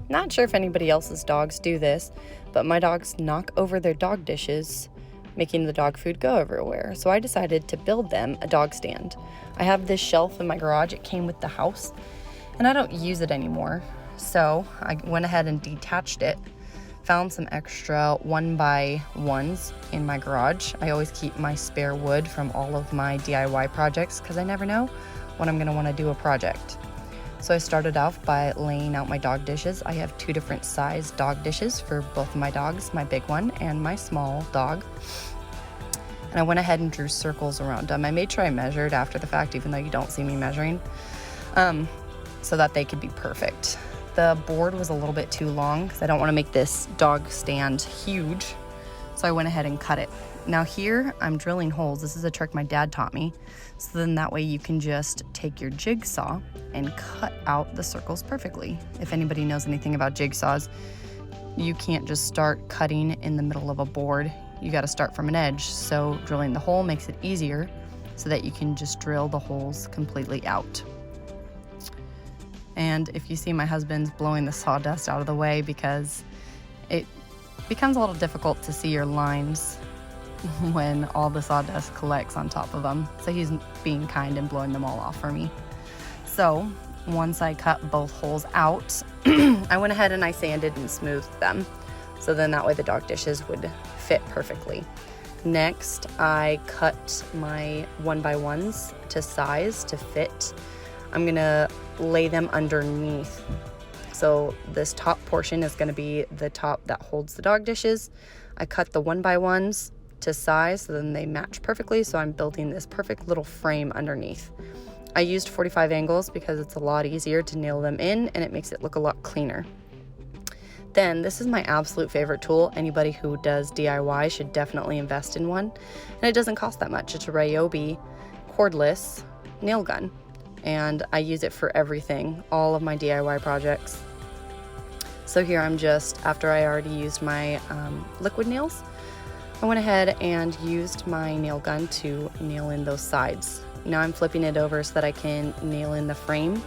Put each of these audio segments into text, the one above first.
Not sure if anybody else's dogs do this, but my dogs knock over their dog dishes, making the dog food go everywhere. So I decided to build them a dog stand. I have this shelf in my garage. It came with the house, and I don't use it anymore. So I went ahead and detached it, found some extra 1x1s in my garage. I always keep my spare wood from all of my DIY projects because I never know when I'm gonna wanna do a project. So I started off by laying out my dog dishes. I have 2 different size dog dishes for both of my dogs, my big one and my small dog. And I went ahead and drew circles around them. I made sure I measured after the fact, even though you don't see me measuring, so that they could be perfect. The board was a little bit too long because I don't want to make this dog stand huge. So I went ahead and cut it. Now here I'm drilling holes. This is a trick my dad taught me. So then that way you can just take your jigsaw and cut out the circles perfectly. If anybody knows anything about jigsaws, you can't just start cutting in the middle of a board. You got to start from an edge. So drilling the hole makes it easier so that you can just drill the holes completely out. And if you see, my husband's blowing the sawdust out of the way because it becomes a little difficult to see your lines when all the sawdust collects on top of them. So he's being kind and blowing them all off for me. So once I cut both holes out, I went ahead and I sanded and smoothed them. So then that way the dog dishes would fit perfectly. Next, I cut my 1x1s to size to fit. I'm gonna lay them underneath. So this top portion is gonna be the top that holds the dog dishes. I cut the 1x1s to size so then they match perfectly. So I'm building this perfect little frame underneath. I used 45 angles because it's a lot easier to nail them in and it makes it look a lot cleaner. Then this is my absolute favorite tool. Anybody who does DIY should definitely invest in one. And it doesn't cost that much. It's a Ryobi cordless nail gun. And I use it for everything, all of my DIY projects. So here I'm just, after I already used my liquid nails, I went ahead and used my nail gun to nail in those sides. Now I'm flipping it over so that I can nail in the frame.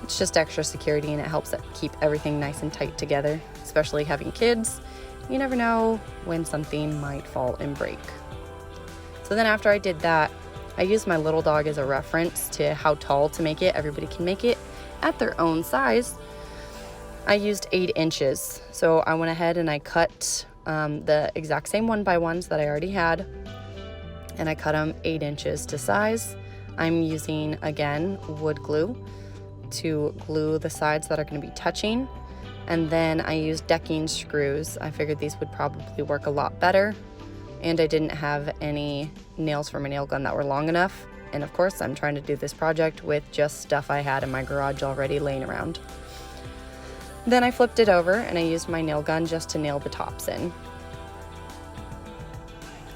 It's just extra security and it helps keep everything nice and tight together, especially having kids. You never know when something might fall and break. So then after I did that, I used my little dog as a reference to how tall to make it. Everybody can make it at their own size. I used 8 inches. So I went ahead and I cut the exact same 1x1s that I already had, and I cut them 8 inches to size. I'm using, again, wood glue to glue the sides that are going to be touching. And then I used decking screws. I figured these would probably work a lot better. And I didn't have any nails for my nail gun that were long enough. And of course, I'm trying to do this project with just stuff I had in my garage already laying around. Then I flipped it over and I used my nail gun just to nail the tops in.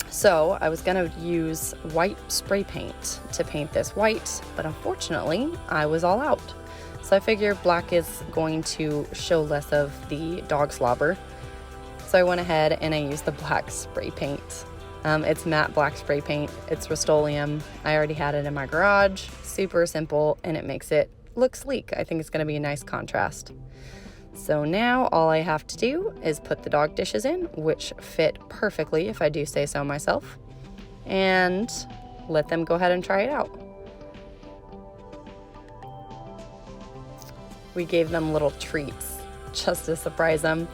So I was gonna use white spray paint to paint this white, but unfortunately I was all out. So I figured black is going to show less of the dog slobber. So I went ahead and I used the black spray paint. It's matte black spray paint. It's Rust-Oleum. I already had it in my garage. Super simple, and it makes it look sleek. I think it's gonna be a nice contrast. So now all I have to do is put the dog dishes in, which fit perfectly if I do say so myself, and let them go ahead and try it out. We gave them little treats just to surprise them.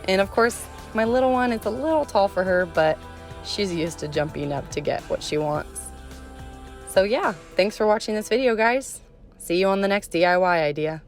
And of course, my little one is a little tall for her, but she's used to jumping up to get what she wants. So yeah, thanks for watching this video, guys. See you on the next DIY idea.